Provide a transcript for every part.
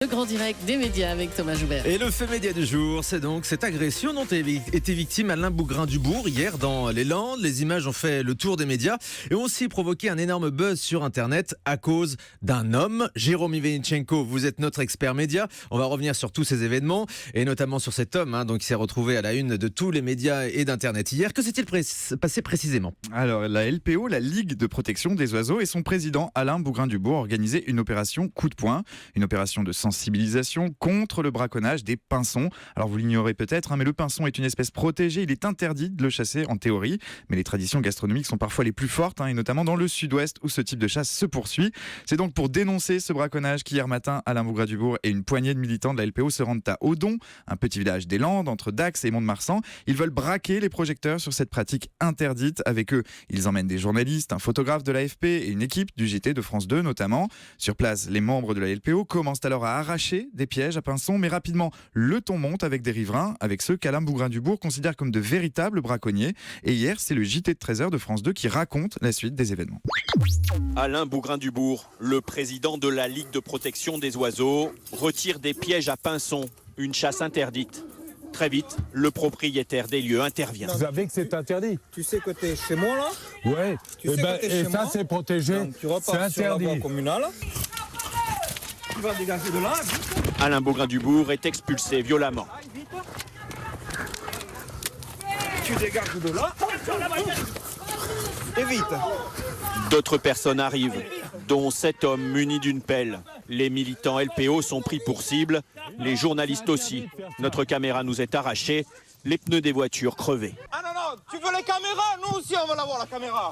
Le grand direct des médias avec Thomas Joubert. Et le fait média du jour, c'est donc cette agression dont était victime Alain Bougrain-Dubourg hier dans les Landes. Les images ont fait le tour des médias et ont aussi provoqué un énorme buzz sur Internet à cause d'un homme. Jérôme Ivenichenko, vous êtes notre expert média. On va revenir sur tous ces événements et notamment sur cet homme donc, qui s'est retrouvé à la une de tous les médias et d'Internet hier. Que s'est-il passé précisément ? Alors, la LPO, la Ligue de protection des oiseaux, et son président Alain Bougrain-Dubourg ont organisé une opération coup de poing, une opération de sensibilisation contre le braconnage des pinsons. Alors vous l'ignorez peut-être, mais le pinson est une espèce protégée, il est interdit de le chasser en théorie, mais les traditions gastronomiques sont parfois les plus fortes, et notamment dans le sud-ouest où ce type de chasse se poursuit. C'est donc pour dénoncer ce braconnage qu'hier matin, Alain Bougrain-Dubourg et une poignée de militants de la LPO se rendent à Odon, un petit village des Landes, entre Dax et Mont-de-Marsan. Ils veulent braquer les projecteurs sur cette pratique interdite. Avec eux, ils emmènent des journalistes, un photographe de l'AFP et une équipe du JT de France 2 notamment. Sur place, les membres de la LPO commencent alors à arracher des pièges à pinsons, mais rapidement, le ton monte avec des riverains, avec ceux qu'Alain Bougrain-Dubourg considère comme de véritables braconniers. Et hier, c'est le JT de 13h de France 2 qui raconte la suite des événements. Alain Bougrain-Dubourg, le président de la Ligue de protection des oiseaux, retire des pièges à pinsons, une chasse interdite. Très vite, le propriétaire des lieux intervient. Vous savez que c'est interdit. Tu sais que t'es chez moi là. Ouais. Tu sais que t'es et chez ça moi. c'est protégé. Donc, tu C'est repars sur la voie interdit. communale. Tu vas dégager de là. Vite. Alain Bougrain-Dubourg est expulsé violemment. Tu dégages de là. Et vite. D'autres personnes arrivent, dont cet homme muni d'une pelle. Les militants LPO sont pris pour cible, les journalistes aussi. Notre caméra nous est arrachée, les pneus des voitures crevés. Ah non, tu veux les caméras? Nous aussi on va l'avoir la caméra.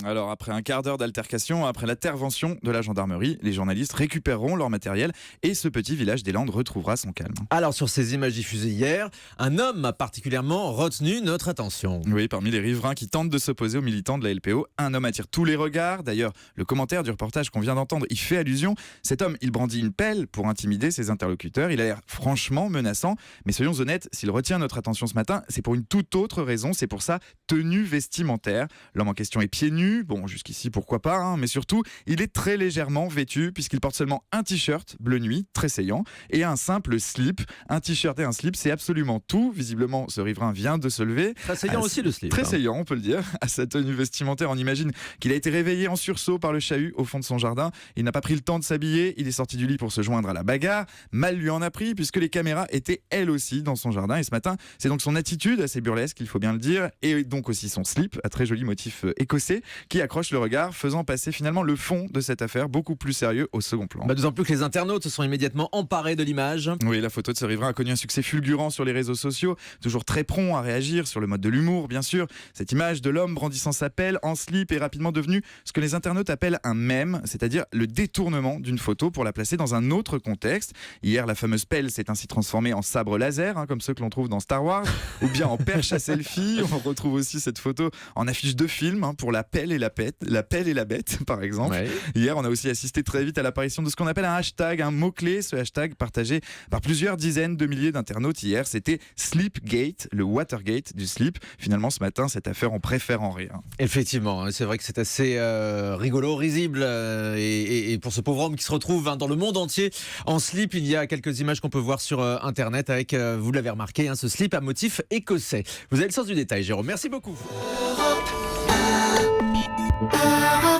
Alors après un quart d'heure d'altercation, après l'intervention de la gendarmerie, les journalistes récupéreront leur matériel et ce petit village des Landes retrouvera son calme. Alors sur ces images diffusées hier, un homme a particulièrement retenu notre attention. Oui, parmi les riverains qui tentent de s'opposer aux militants de la LPO, un homme attire tous les regards. D'ailleurs, le commentaire du reportage qu'on vient d'entendre y fait allusion. Cet homme, il brandit une pelle pour intimider ses interlocuteurs. Il a l'air franchement menaçant. Mais soyons honnêtes, s'il retient notre attention ce matin, c'est pour une toute autre raison. C'est pour sa tenue vestimentaire. L'homme en question est pieds nus. Bon, jusqu'ici, pourquoi pas, mais surtout, il est très légèrement vêtu puisqu'il porte seulement un t-shirt bleu nuit, très saillant, et un simple slip. Un t-shirt et un slip, c'est absolument tout. Visiblement, ce riverain vient de se lever. Très saillant aussi le slip. Très saillant, on peut le dire. À sa tenue vestimentaire, on imagine qu'il a été réveillé en sursaut par le chahut au fond de son jardin. Il n'a pas pris le temps de s'habiller. Il est sorti du lit pour se joindre à la bagarre. Mal lui en a pris puisque les caméras étaient elles aussi dans son jardin. Et ce matin, c'est donc son attitude assez burlesque, il faut bien le dire, et donc aussi son slip à très joli motif écossais qui accroche le regard, faisant passer finalement le fond de cette affaire beaucoup plus sérieux au second plan. D'autant plus que les internautes se sont immédiatement emparés de l'image. Oui, la photo de ce riverain a connu un succès fulgurant sur les réseaux sociaux, toujours très prompt à réagir sur le mode de l'humour, bien sûr. Cette image de l'homme brandissant sa pelle en slip est rapidement devenue ce que les internautes appellent un mème, c'est-à-dire le détournement d'une photo pour la placer dans un autre contexte. Hier, la fameuse pelle s'est ainsi transformée en sabre laser, comme ceux que l'on trouve dans Star Wars, ou bien en perche à selfie. On retrouve aussi cette photo en affiche de film pour la pelle et la bête, par exemple. Ouais. Hier, on a aussi assisté très vite à l'apparition de ce qu'on appelle un hashtag, un mot-clé. Ce hashtag partagé par plusieurs dizaines de milliers d'internautes hier, c'était Sleepgate, le Watergate du slip. Finalement, ce matin, cette affaire, on préfère en rire. Effectivement, c'est vrai que c'est assez rigolo, risible et pour ce pauvre homme qui se retrouve dans le monde entier en slip. Il y a quelques images qu'on peut voir sur Internet avec, vous l'avez remarqué, ce slip à motif écossais. Vous avez le sens du détail, Jérôme. Merci beaucoup. Europe